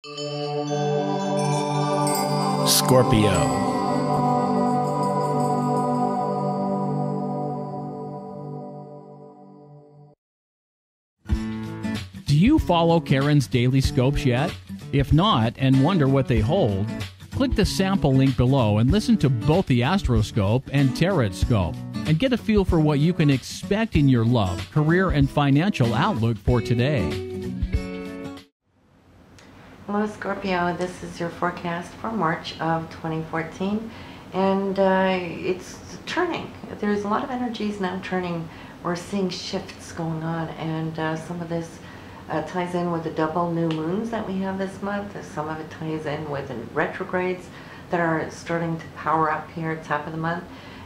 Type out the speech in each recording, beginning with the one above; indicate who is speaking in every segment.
Speaker 1: Scorpio.
Speaker 2: Do you follow Karen's daily scopes yet? If not, and wonder what they hold, click the sample link below and listen to both the Astro scope and Tarot scope, and get a feel for what you can expect in your love, career, and financial outlook for today.
Speaker 3: Hello Scorpio, this is your forecast for March of 2014, and it's turning. There's a lot of energies now turning. We're seeing shifts going on, and some of this ties in with the double new moons that we have this month. Some of it ties in with retrogrades that are starting to power up here at the top of the month,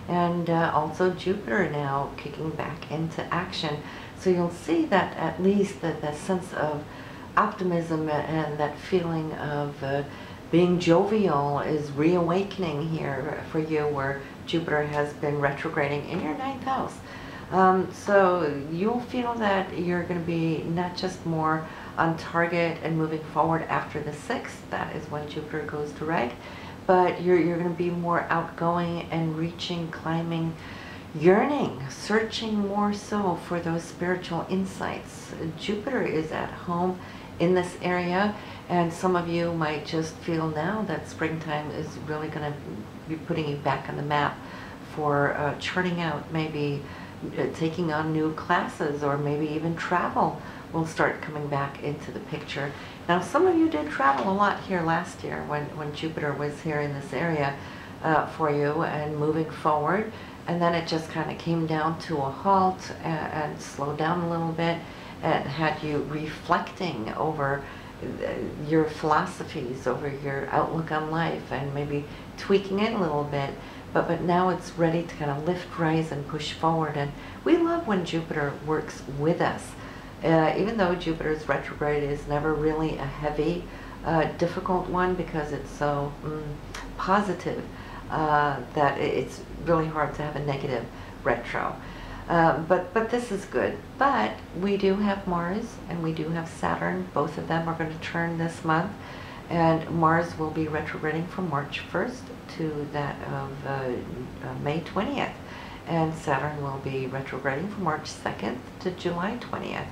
Speaker 3: and also Jupiter now kicking back into action. So you'll see that at least that sense of optimism and that feeling of being jovial is reawakening here for you, where Jupiter has been retrograding in your 9th house. So you'll feel that you're going to be not just more on target and moving forward after the 6th, that is when Jupiter goes direct, but you're going to be more outgoing and reaching, climbing, yearning, searching more so for those spiritual insights. Jupiter is at home in this area, and some of you might just feel now that springtime is really going to be putting you back on the map for churning out, maybe taking on new classes, or maybe even travel will start coming back into the picture. Now some of you did travel a lot here last year when Jupiter was here in this area for you and moving forward, and then it just kind of came down to a halt and slowed down a little bit and had you reflecting over your philosophies, over your outlook on life, and maybe tweaking it a little bit. But now it's ready to kind of lift, rise, and push forward. And we love when Jupiter works with us. Even though Jupiter's retrograde is never really a heavy, difficult one, because it's so positive that it's really hard to have a negative retro. But this is good. But we do have Mars and we do have Saturn. Both of them are going to turn this month, and Mars will be retrograding from March 1st to that of May 20th, and Saturn will be retrograding from March 2nd to July 20th.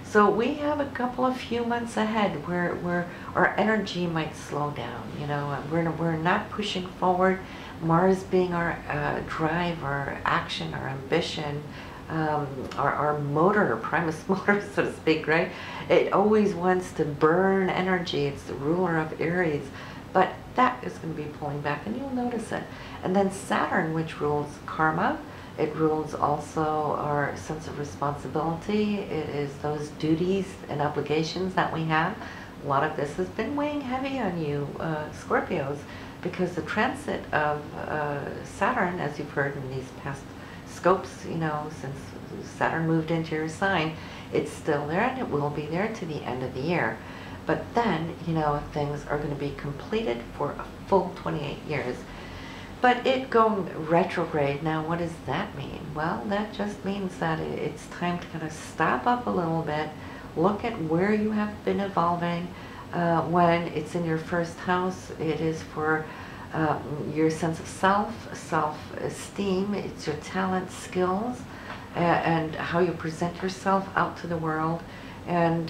Speaker 3: So we have a few months ahead where our energy might slow down. You know, we're not pushing forward. Mars being our drive, our action, our ambition, our motor, primus motor, so to speak, right? It always wants to burn energy. It's the ruler of Aries, but that is going to be pulling back, and you'll notice it. And then Saturn, which rules karma, it rules also our sense of responsibility. It is those duties and obligations that we have. A lot of this has been weighing heavy on you, Scorpios, because the transit of Saturn, as you've heard in these past scopes, you know, since Saturn moved into your sign, it's still there, and it will be there to the end of the year. But then, you know, things are going to be completed for a full 28 years. But it going retrograde, now what does that mean? Well, that just means that it's time to kind of stop up a little bit, look at where you have been evolving. When it's in your 1st house, it is for your sense of self-esteem, it's your talent, skills, and how you present yourself out to the world. And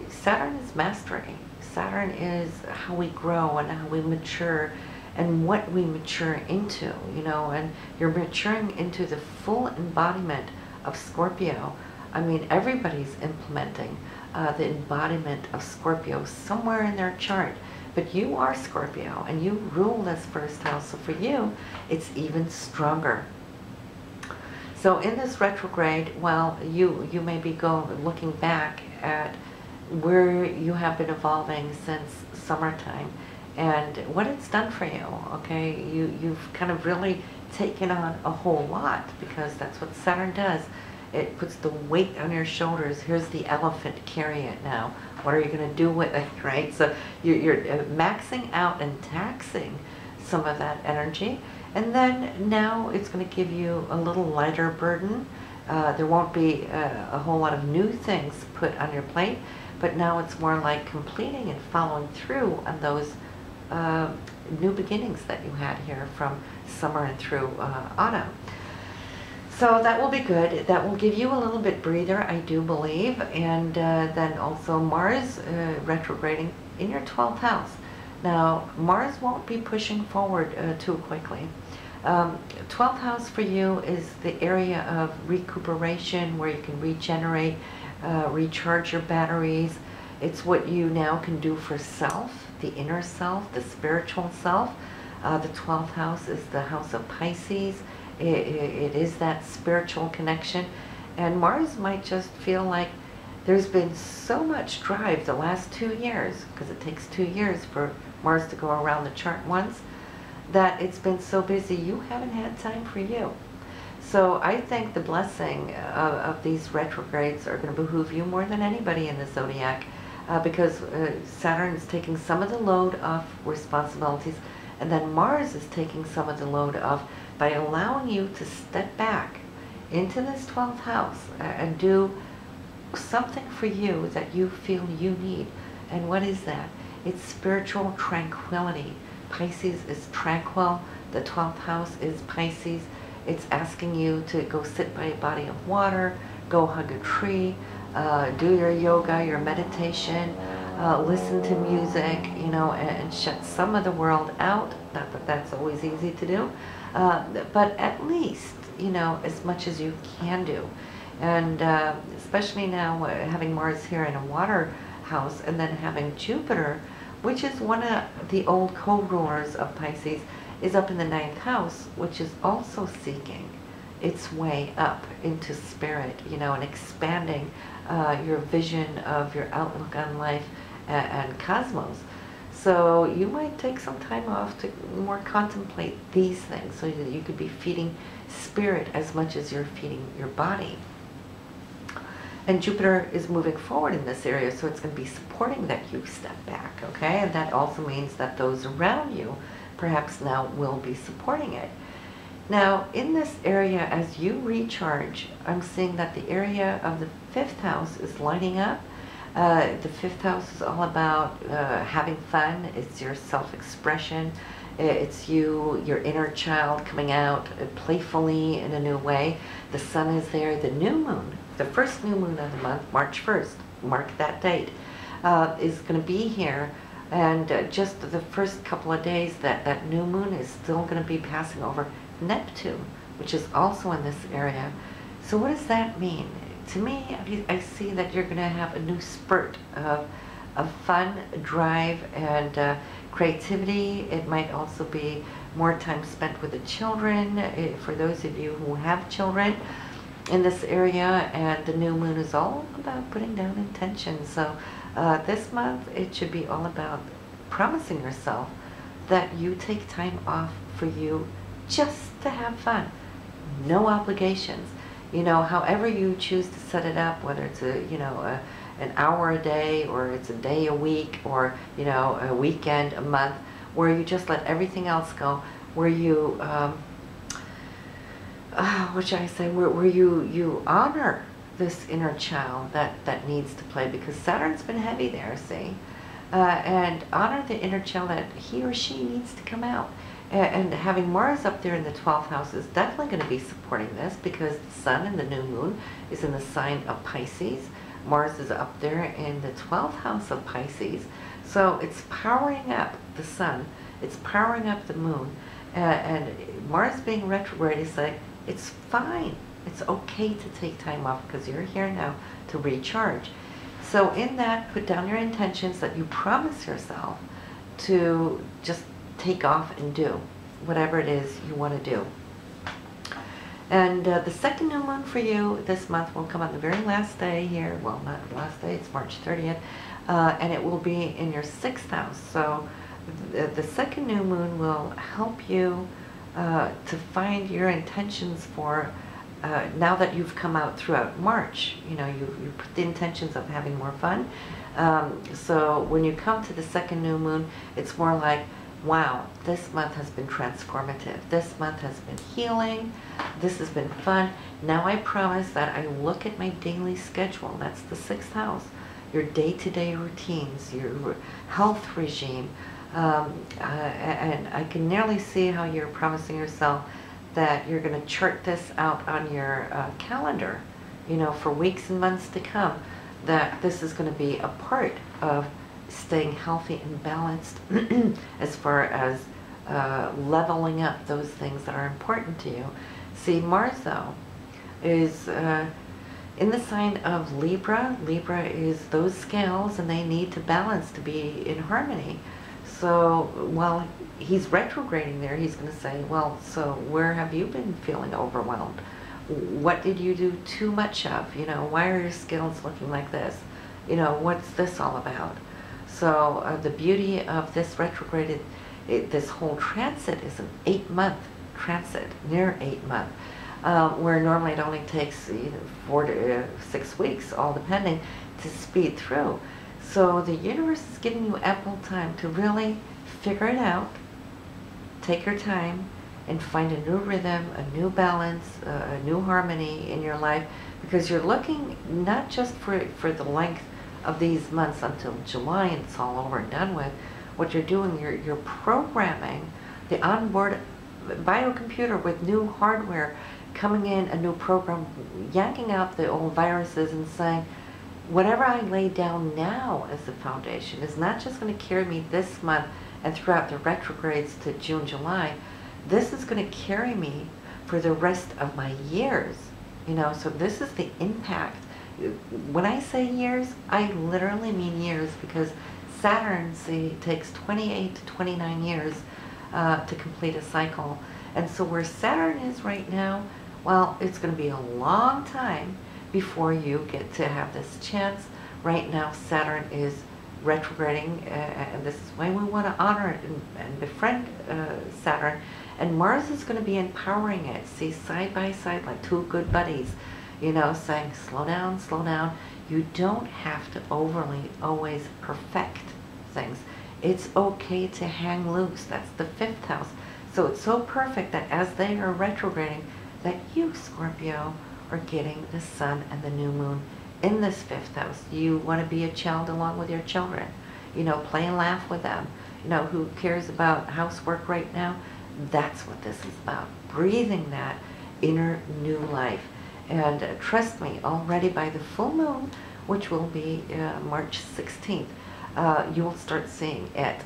Speaker 3: Saturn is mastery. Saturn is how we grow and how we mature and what we mature into, you know, and you're maturing into the full embodiment of Scorpio. I mean, everybody's implementing the embodiment of Scorpio somewhere in their chart, but you are Scorpio and you rule this 1st house, so for you it's even stronger. So in this retrograde, well, you may be looking back at where you have been evolving since summertime and what it's done for you. Okay, you've kind of really taken on a whole lot, because that's what Saturn does. It puts the weight on your shoulders. Here's the elephant, carry it now. What are you going to do with it, right? So you're maxing out and taxing some of that energy, and then now it's going to give you a little lighter burden. There won't be a whole lot of new things put on your plate, but now it's more like completing and following through on those new beginnings that you had here from summer and through autumn. So that will be good. That will give you a little bit breather, I do believe. And then also Mars retrograding in your 12th house. Now, Mars won't be pushing forward too quickly. 12th house for you is the area of recuperation, where you can regenerate, recharge your batteries. It's what you now can do for self, the inner self, the spiritual self. The 12th house is the house of Pisces. It is that spiritual connection. And Mars might just feel like there's been so much drive the last 2 years, because it takes 2 years for Mars to go around the chart once, that it's been so busy you haven't had time for you. So I think the blessing of these retrogrades are going to behoove you more than anybody in the zodiac, because Saturn is taking some of the load off responsibilities, and then Mars is taking some of the load off by allowing you to step back into this 12th house and do something for you that you feel you need. And what is that? It's spiritual tranquility. Pisces is tranquil. The 12th house is Pisces. It's asking you to go sit by a body of water, go hug a tree, do your yoga, your meditation, listen to music, you know, and shut some of the world out. Not that that's always easy to do, but at least, you know, as much as you can do. And especially now having Mars here in a water house, and then having Jupiter, which is one of the old co-rulers of Pisces, is up in the 9th house, which is also seeking its way up into spirit, you know, and expanding your vision of your outlook on life and cosmos. So you might take some time off to more contemplate these things, so that you could be feeding spirit as much as you're feeding your body. And Jupiter is moving forward in this area, so it's going to be supporting that you step back, okay? And that also means that those around you perhaps now will be supporting it. Now, in this area, as you recharge, I'm seeing that the area of the 5th house is lighting up. The 5th house is all about having fun. It's your self-expression. It's you, your inner child coming out playfully in a new way. The sun is there. The new moon, the first new moon of the month, March 1st, mark that date, is going to be here. And just the first couple of days, that new moon is still going to be passing over Neptune, which is also in this area. So what does that mean? To me, I see that you're going to have a new spurt of fun, drive, and creativity. It might also be more time spent with the children, for those of you who have children in this area. And the new moon is all about putting down intentions. So this month, it should be all about promising yourself that you take time off for you just to have fun. No obligations. You know, however you choose to set it up, whether it's an hour a day, or it's a day a week, or, you know, a weekend, a month, where you just let everything else go, where you, what should I say, where you honor this inner child that needs to play, because Saturn's been heavy there, see? And honor the inner child that he or she needs to come out. And having Mars up there in the 12th house is definitely going to be supporting this, because the sun and the new moon is in the sign of Pisces. Mars is up there in the 12th house of Pisces. So it's powering up the sun, it's powering up the moon, and Mars being retrograde is like, it's fine. It's okay to take time off, because you're here now to recharge. So in that, put down your intentions that you promise yourself to just take off and do whatever it is you want to do. And the second new moon for you this month will come on the very last day here. Well, not last day, it's March 30th. And it will be in your 6th house. So the second new moon will help you to find your intentions for now that you've come out throughout March. You know, you put the intentions of having more fun. So when you come to the second new moon, it's more like, wow, this month has been transformative. This month has been healing. This has been fun. Now I promise that I look at my daily schedule. That's the 6th house. your day-to-day routines, your health regime. And I can nearly see how you're promising yourself that you're going to chart this out on your calendar, you know, for weeks and months to come, that this is going to be a part of staying healthy and balanced as far as leveling up those things that are important to you. See, Mars, though, is in the sign of Libra. Libra is those scales, and they need to balance to be in harmony. So while he's retrograding there, he's going to say, well, so where have you been feeling overwhelmed? What did you do too much of? You know, why are your scales looking like this? You know, what's this all about? So the beauty of this retrograded, this whole transit is an 8-month transit, near 8 month, where normally it only takes 4 to 6 weeks, all depending, to speed through. So the universe is giving you ample time to really figure it out, take your time, and find a new rhythm, a new balance, a new harmony in your life, because you're looking not just for the length of these months until July and it's all over and done with. What you're doing, you're programming the onboard biocomputer with new hardware coming in, a new program, yanking out the old viruses and saying, whatever I lay down now as the foundation is not just going to carry me this month and throughout the retrogrades to June, July. This is going to carry me for the rest of my years. You know, so this is the impact. When I say years, I literally mean years, because Saturn, see, takes 28 to 29 years to complete a cycle. And so where Saturn is right now, well, it's going to be a long time before you get to have this chance. Right now, Saturn is retrograding, and this is why we want to honor it and befriend Saturn. And Mars is going to be empowering it, see, side by side, like two good buddies, you know, saying, slow down, slow down. You don't have to overly always perfect things. It's okay to hang loose. That's the 5th house. So it's so perfect that as they are retrograding, that you, Scorpio, are getting the sun and the new moon in this 5th house. You want to be a child along with your children. You know, play and laugh with them. You know, who cares about housework right now? That's what this is about. Breathing that inner new life. And trust me, already by the full moon, which will be March 16th, you'll start seeing it.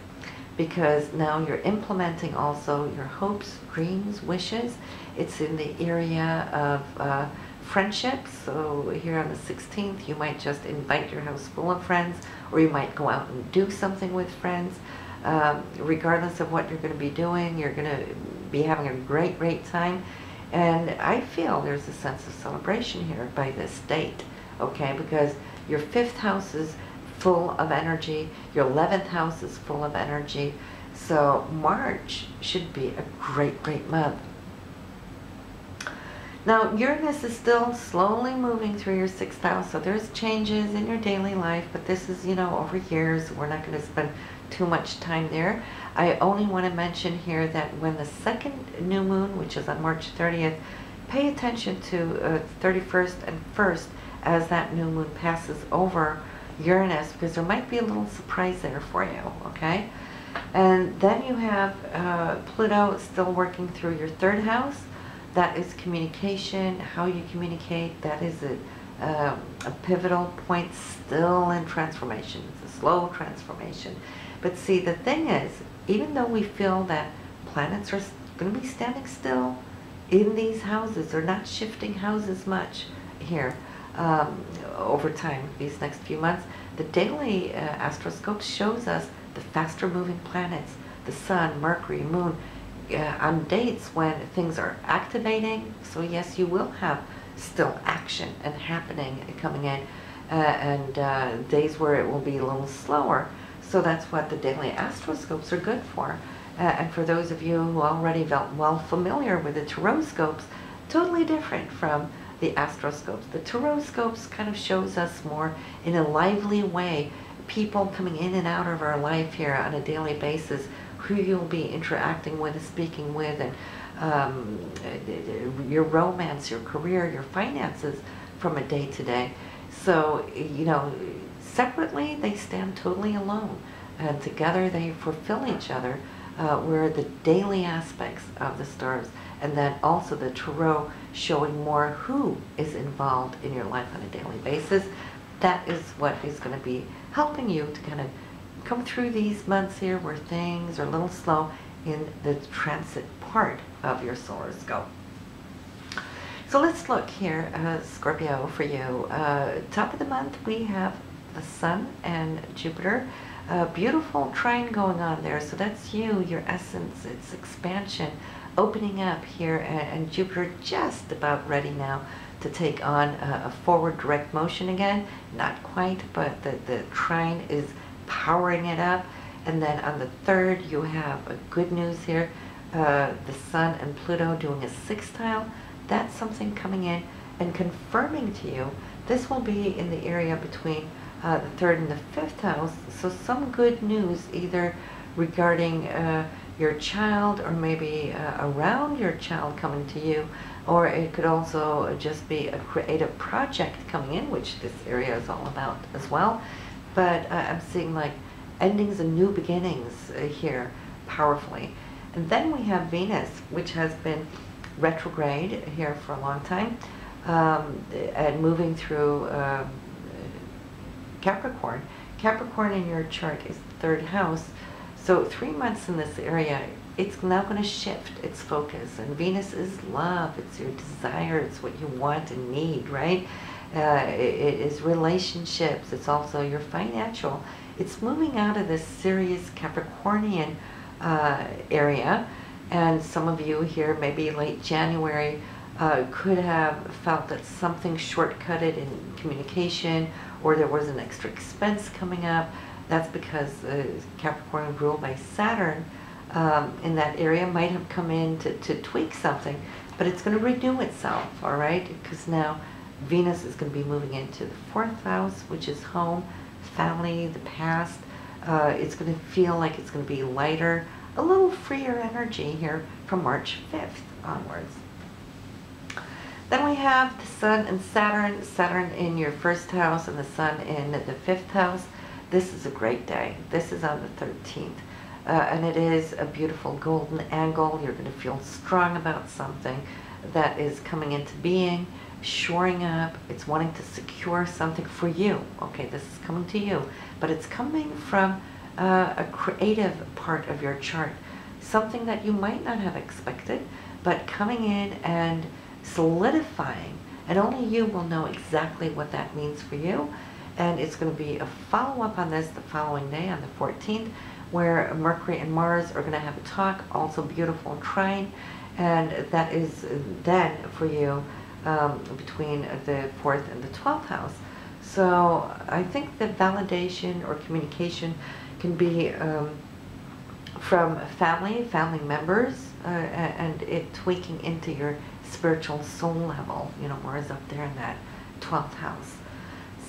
Speaker 3: Because now you're implementing also your hopes, dreams, wishes. It's in the area of friendships. So here on the 16th, you might just invite your house full of friends, or you might go out and do something with friends. Regardless of what you're going to be doing, you're going to be having a great, great time. And I feel there's a sense of celebration here by this date, okay? Because your 5th house is full of energy, your 11th house is full of energy. So March should be a great, great month. Now, Uranus is still slowly moving through your 6th house, so there's changes in your daily life, but this is, you know, over years. We're not going to spend too much time there. I only want to mention here that when the 2nd new moon, which is on March 30th, pay attention to 31st and 1st as that new moon passes over Uranus, because there might be a little surprise there for you, okay? And then you have Pluto still working through your 3rd house. That is communication, how you communicate. That is a pivotal point still in transformation. It's a slow transformation. But see, the thing is, even though we feel that planets are going to be standing still in these houses, they're not shifting houses much here over time, these next few months. The daily astroscope shows us the faster moving planets, the Sun, Mercury, Moon, on dates when things are activating. So yes, you will have still action and happening coming in, and days where it will be a little slower. So that's what the daily astroscopes are good for. And for those of you who already felt well familiar with the taroscopes, totally different from the astroscopes. The taroscopes kind of shows us more in a lively way, people coming in and out of our life here on a daily basis, who you'll be interacting with, speaking with, and your romance, your career, your finances from a day to day. So, you know, Separately, they stand totally alone, and together they fulfill each other, where the daily aspects of the stars, and then also the tarot showing more who is involved in your life on a daily basis. That is what is going to be helping you to kind of come through these months here where things are a little slow in the transit part of your solar scope. So let's look here, Scorpio, for you. Top of the month, we have the Sun and Jupiter. Beautiful trine going on there. So that's you, your essence, its expansion, opening up here, and Jupiter just about ready now to take on a forward direct motion again. Not quite, but the trine is powering it up. And then on the 3rd, you have good news here. The Sun and Pluto doing a sextile. That's something coming in and confirming to you. This will be in the area between the 3rd and the 5th house. So some good news either regarding your child, or maybe around your child coming to you, or it could also just be a creative project coming in, which this area is all about as well. But I'm seeing like endings and new beginnings here powerfully. And then we have Venus, which has been retrograde here for a long time, and moving through Capricorn. Capricorn in your chart is the 3rd house. So 3 months in this area, it's now going to shift its focus. And Venus is love. It's your desire. It's what you want and need, right? It is relationships. It's also your financial. It's moving out of this serious Capricornian area. And some of you here, maybe late January, could have felt that something shortcutted in communication, or there was an extra expense coming up. That's because Capricorn ruled by Saturn in that area might have come in to tweak something, but it's going to renew itself, all right? Because now Venus is going to be moving into the 4th house, which is home, family, the past. It's going to feel like it's going to be lighter, a little freer energy here from March 5th onwards. Then we have the Sun and Saturn. Saturn in your 1st house and the Sun in the 5th house. This is a great day. This is on the 13th. And it is a beautiful golden angle. You're going to feel strong about something that is coming into being, shoring up. It's wanting to secure something for you. Okay, this is coming to you. But it's coming from a creative part of your chart. Something that you might not have expected, but coming in and solidifying. And only you will know exactly what that means for you. And it's going to be a follow-up on this the following day on the 14th, where Mercury and Mars are going to have a talk, also beautiful trine, and that is then for you between the 4th and the 12th house. So I think the validation or communication can be from family members, and it tweaking into your spiritual soul level. You know, Mars up there in that 12th house.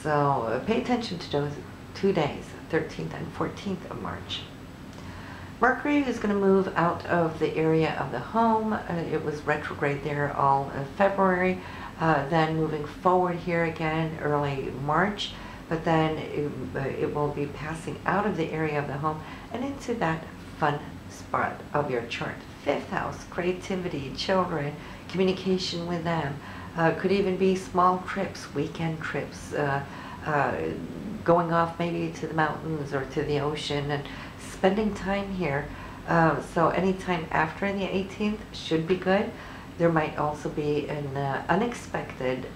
Speaker 3: So pay attention to those 2 days, 13th and 14th of March. Mercury is going to move out of the area of the home. It was retrograde there all of February, then moving forward here again early March, but then it will be passing out of the area of the home and into that fun spot of your chart. 5th house, creativity, children, communication with them. Could even be small trips, weekend trips, going off maybe to the mountains or to the ocean and spending time here. So anytime after the 18th should be good. There might also be an unexpected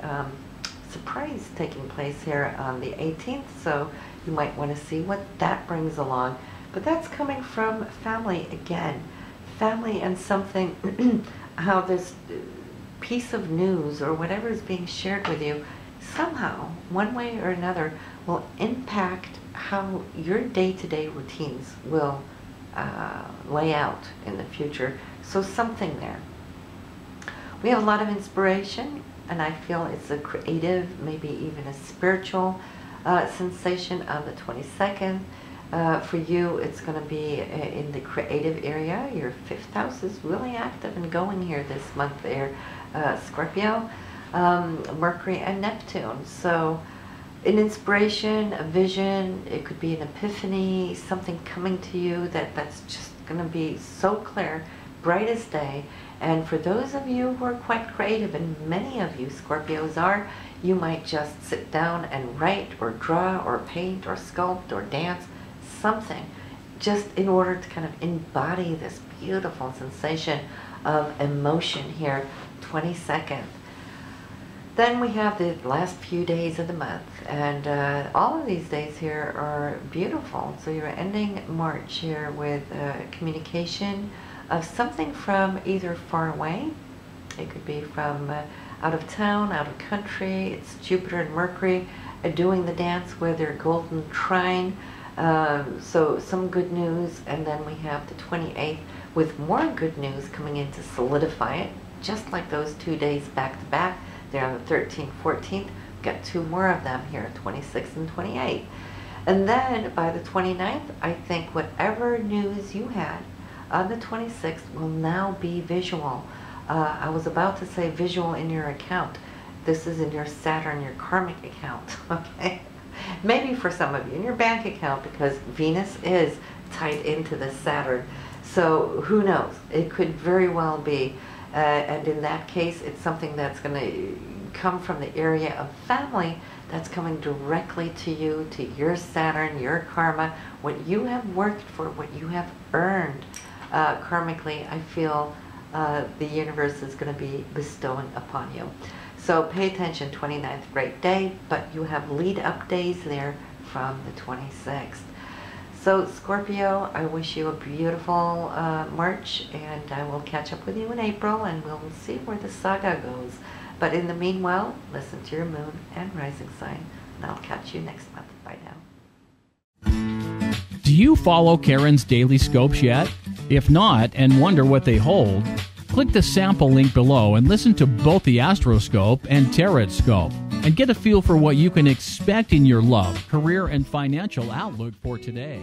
Speaker 3: surprise taking place here on the 18th, so you might want to see what that brings along. But that's coming from family again. Family and something, how this piece of news or whatever is being shared with you somehow, one way or another, will impact how your day-to-day routines will lay out in the future. So something there. We have a lot of inspiration, and I feel it's a creative, maybe even a spiritual sensation on the 22nd. For you, it's going to be in the creative area. Your 5th house is really active and going here this month there, Scorpio. Mercury and Neptune. So an inspiration, a vision. It could be an epiphany, something coming to you that's just going to be so clear, bright as day. And for those of you who are quite creative, and many of you Scorpios are, you might just sit down and write or draw or paint or sculpt or dance, something, just in order to kind of embody this beautiful sensation of emotion here, 22nd. Then we have the last few days of the month, and all of these days here are beautiful. So you're ending March here with communication of something from either far away, it could be from out of town, out of country. It's Jupiter and Mercury doing the dance with their golden trine. So some good news, and then we have the 28th with more good news coming in to solidify it, just like those 2 days back to back. They're on the 13th, 14th. We've got two more of them here, 26th and 28th. And then by the 29th, I think whatever news you had on the 26th will now be visual. I was about to say visual in your account. This is in your Saturn, your karmic account, okay? Maybe for some of you in your bank account, because Venus is tied into the Saturn. So who knows? It could very well be. And in that case, it's something that's going to come from the area of family that's coming directly to you, to your Saturn, your karma, what you have worked for, what you have earned. Karmically, I feel the universe is going to be bestowing upon you. So pay attention, 29th, great day, but you have lead-up days there from the 26th. So Scorpio, I wish you a beautiful March, and I will catch up with you in April, and we'll see where the saga goes. But in the meanwhile, listen to your moon and rising sign, and I'll catch you next month. Bye now.
Speaker 2: Do you follow Karen's daily scopes yet? If not, and wonder what they hold, click the sample link below and listen to both the Astro Scope and Tarot Scope, and get a feel for what you can expect in your love, career, and financial outlook for today.